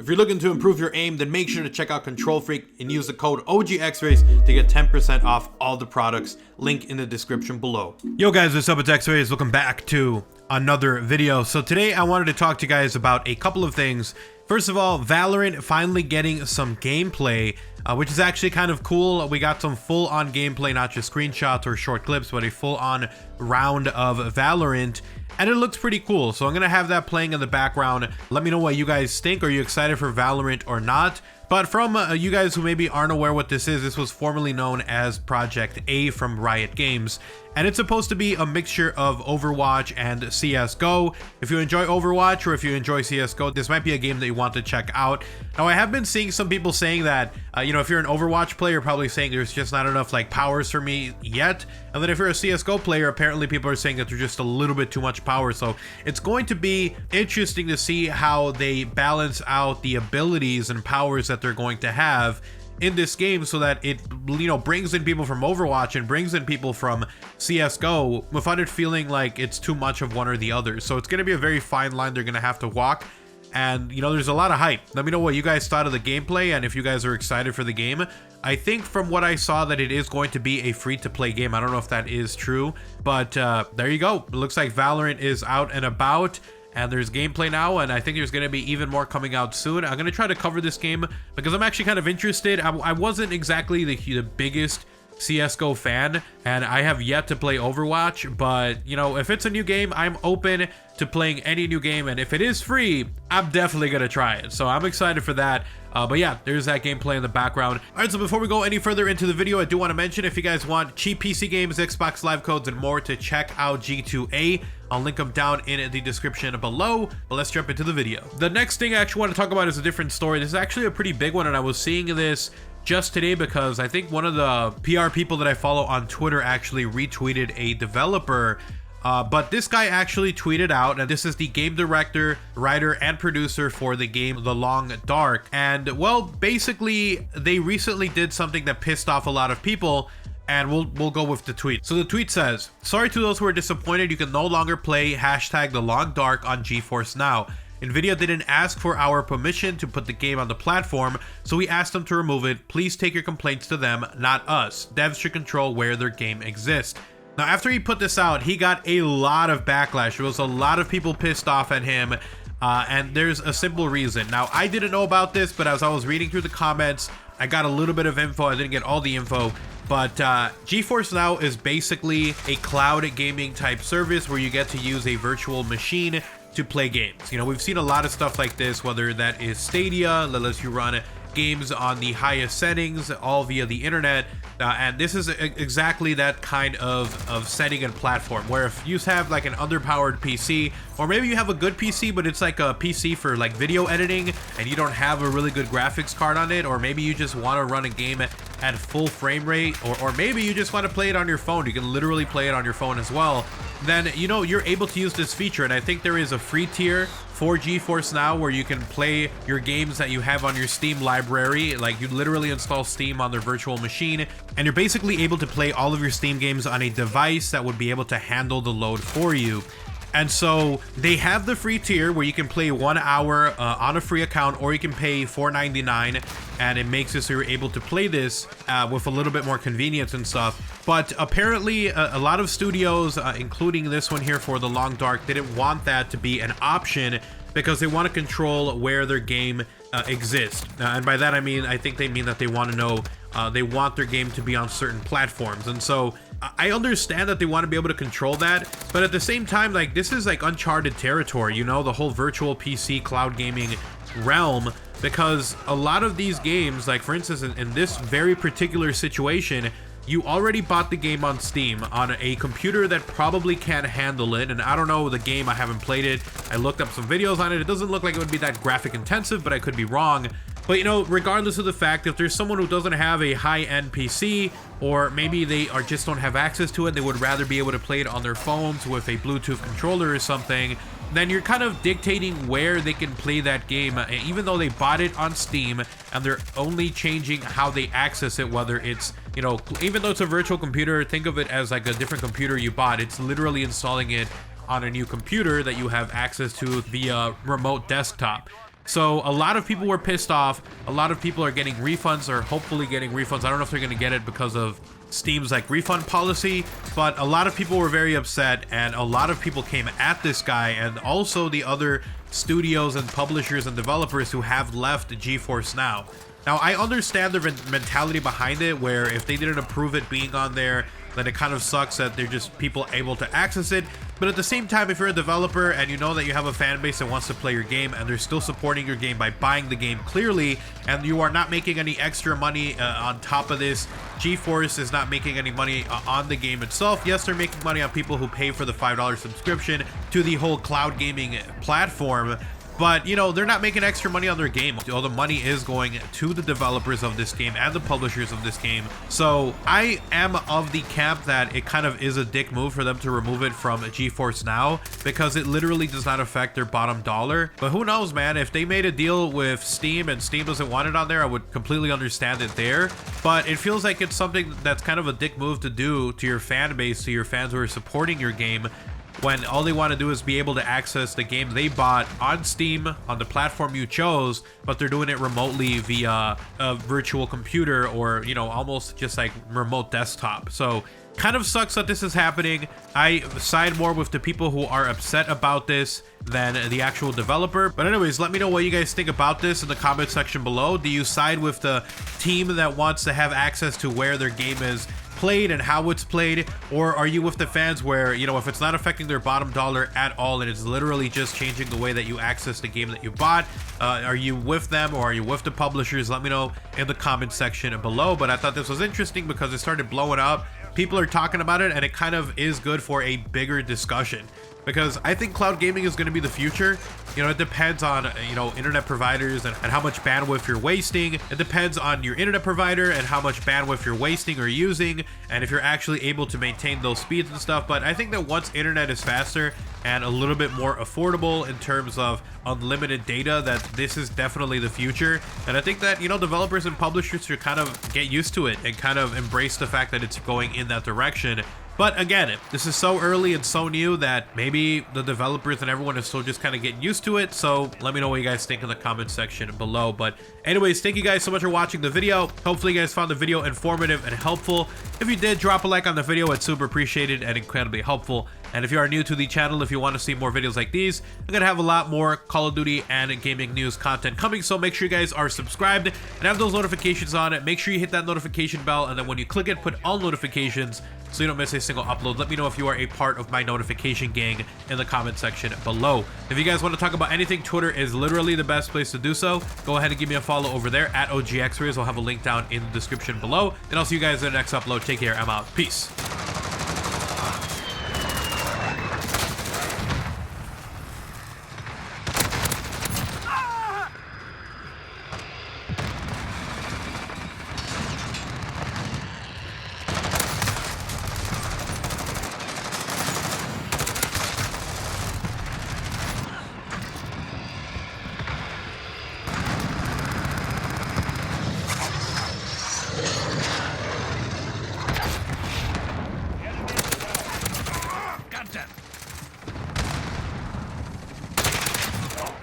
If you're looking to improve your aim, then make sure to check out Control Freak and use the code OGXRAYZ to get 10% off all the products. Link in the description below. Yo guys, what's up? It's XRAYZ. Welcome back to another video. So today I wanted to talk to you guys about a couple of things. First of all, Valorant finally getting some gameplay, which is actually kind of cool. We got some full-on gameplay, not just screenshots or short clips, but a full-on round of Valorant, and it looks pretty cool. So I'm gonna have that playing in the background. Let me know what you guys think. Are you excited for Valorant or not? But from you guys who maybe aren't aware what this is, this was formerly known as Project A from Riot Games, and it's supposed to be a mixture of Overwatch and CSGO. If you enjoy Overwatch or if you enjoy CSGO, this might be a game that you want to check out. Now, I have been seeing some people saying that, you know, if you're an Overwatch player, probably saying there's just not enough like powers for me yet. And then if you're a CSGO player, apparently people are saying that there's just a little bit too much power. So it's going to be interesting to see how they balance out the abilities and powers that they're going to have in this game, so that it, you know, brings in people from Overwatch and brings in people from CSGO without it feeling like it's too much of one or the other. So it's going to be a very fine line they're going to have to walk. And, you know, there's a lot of hype. Let me know what you guys thought of the gameplay and if you guys are excited for the game. I think from what I saw that it is going to be a free-to-play game. I don't know if that is true, but there you go. It looks like Valorant is out and about, and there's gameplay now, and I think there's going to be even more coming out soon. I'm going to try to cover this game because I'm actually kind of interested. I wasn't exactly the biggest CSGO fan, and I have yet to play Overwatch, but you know, if it's a new game, I'm open to playing any new game, and if it is free, I'm definitely gonna try it. So I'm excited for that. But yeah, there's that gameplay in the background. All right, so before we go any further into the video, I do want to mention, if you guys want cheap PC games, Xbox Live codes, and more, to check out G2A. I'll link them down in the description below, but let's jump into the video. The next thing I actually want to talk about is a different story. This is actually a pretty big one, and I was seeing this just today because I think one of the PR people that I follow on Twitter actually retweeted a developer. But this guy actually tweeted out, and this is the game director, writer, and producer for the game The Long Dark. And well, basically, they recently did something that pissed off a lot of people, and we'll go with the tweet. So the tweet says, "Sorry to those who are disappointed, you can no longer play hashtag The Long Dark on GeForce Now. Nvidia didn't ask for our permission to put the game on the platform, so we asked them to remove it. Please take your complaints to them, not us. Devs should control where their game exists." Now, after he put this out, he got a lot of backlash. There was a lot of people pissed off at him, and there's a simple reason. Now, I didn't know about this, but as I was reading through the comments, I got a little bit of info. I didn't get all the info, but GeForce Now is basically a cloud gaming type service where you get to use a virtual machine to play games. You know, we've seen a lot of stuff like this, whether that is Stadia, that lets you run games on the highest settings, all via the internet, and this is exactly that kind of setting and platform, where if you have like an underpowered PC, or maybe you have a good PC but it's like a PC for like video editing and you don't have a really good graphics card on it, or maybe you just want to run a game at full frame rate, or maybe you just want to play it on your phone. You can literally play it on your phone as well. Then, you know, you're able to use this feature, and I think there is a free tier for GeForce Now where you can play your games that you have on your Steam library. Like, you literally install Steam on their virtual machine, and you're basically able to play all of your Steam games on a device that would be able to handle the load for you. And so they have the free tier where you can play 1 hour on a free account, or you can pay $4.99, and it makes it so you're able to play this with a little bit more convenience and stuff. But apparently a lot of studios, including this one here for The Long Dark, didn't want that to be an option because they want to control where their game exists. And by that I mean, I think they mean that they want to know, they want their game to be on certain platforms. And so I understand that they want to be able to control that, but at the same time, like, this is like uncharted territory, you know, the whole virtual PC cloud gaming realm, because a lot of these games, like for instance in this very particular situation, you already bought the game on Steam on a computer that probably can't handle it. And I don't know the game, I haven't played it. I looked up some videos on it. It doesn't look like it would be that graphic intensive, but I could be wrong. But you know, regardless of the fact, if there's someone who doesn't have a high-end PC, or maybe they just don't have access to it, they would rather be able to play it on their phones with a Bluetooth controller or something, then you're kind of dictating where they can play that game, even though they bought it on Steam, and they're only changing how they access it, whether it's, you know, even though it's a virtual computer, think of it as like a different computer you bought. It's literally installing it on a new computer that you have access to via remote desktop. So a lot of people were pissed off. A lot of people are getting refunds, or hopefully getting refunds. I don't know if they're going to get it because of Steam's like refund policy, but a lot of people were very upset, and a lot of people came at this guy and also the other studios and publishers and developers who have left GeForce Now. Now, I understand the mentality behind it, where if they didn't approve it being on there, then it kind of sucks that they're just people able to access it. But at the same time, if you're a developer and you know that you have a fan base that wants to play your game, and they're still supporting your game by buying the game clearly, and you are not making any extra money on top of this, GeForce is not making any money on the game itself. Yes, they're making money on people who pay for the $5 subscription to the whole cloud gaming platform, but, you know, they're not making extra money on their game. All the money is going to the developers of this game and the publishers of this game. So I am of the camp that it kind of is a dick move for them to remove it from GeForce Now, because it literally does not affect their bottom dollar. But who knows, man? If they made a deal with Steam and Steam doesn't want it on there, I would completely understand it there. But it feels like it's something that's kind of a dick move to do to your fan base, to your fans who are supporting your game, when all they want to do is be able to access the game they bought on Steam, on the platform you chose, but they're doing it remotely via a virtual computer, or, you know, almost just like remote desktop. So kind of sucks that this is happening. I side more with the people who are upset about this than the actual developer. But anyways, let me know what you guys think about this in the comment section below. Do you side with the team that wants to have access to where their game is played and how it's played, or are you with the fans where, you know, if it's not affecting their bottom dollar at all and it's literally just changing the way that you access the game that you bought, are you with them or are you with the publishers? Let me know in the comment section below. But I thought this was interesting because it started blowing up. People are talking about it, and it kind of is good for a bigger discussion, because I think cloud gaming is going to be the future. You know, it depends on, you know, internet providers and how much bandwidth you're wasting. It depends on your internet provider and how much bandwidth you're wasting or using, and if you're actually able to maintain those speeds and stuff. But I think that once internet is faster and a little bit more affordable in terms of unlimited data, that this is definitely the future. And I think that, you know, developers and publishers should kind of get used to it and kind of embrace the fact that it's going in that direction. But again, this is so early and so new that maybe the developers and everyone is still just kind of getting used to it. So let me know what you guys think in the comment section below. But anyways, thank you guys so much for watching the video. Hopefully you guys found the video informative and helpful. If you did, drop a like on the video. It's super appreciated and incredibly helpful. And if you are new to the channel, if you want to see more videos like these, I'm going to have a lot more Call of Duty and gaming news content coming. So make sure you guys are subscribed and have those notifications on it. Make sure you hit that notification bell, and then when you click it, put all notifications so you don't miss a single upload. Let me know if you are a part of my notification gang in the comment section below. If you guys want to talk about anything, Twitter is literally the best place to do so. Go ahead and give me a follow over there at OGXRAYZ. I'll have a link down in the description below. And I'll see you guys in the next upload. Take care. I'm out. Peace.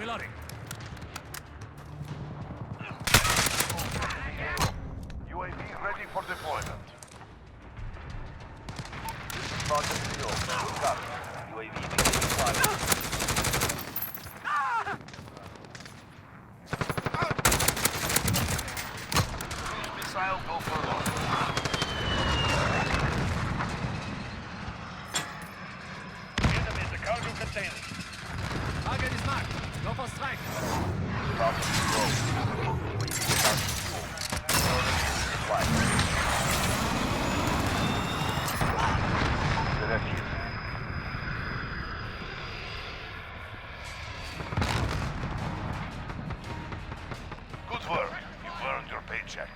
Reloading. UAV ready for deployment. Project Zero. Copy. UAV beginning flight. Missile go for launch. Enemy in the cargo container. Target is marked. Go for strike. Good work. You've earned your paycheck.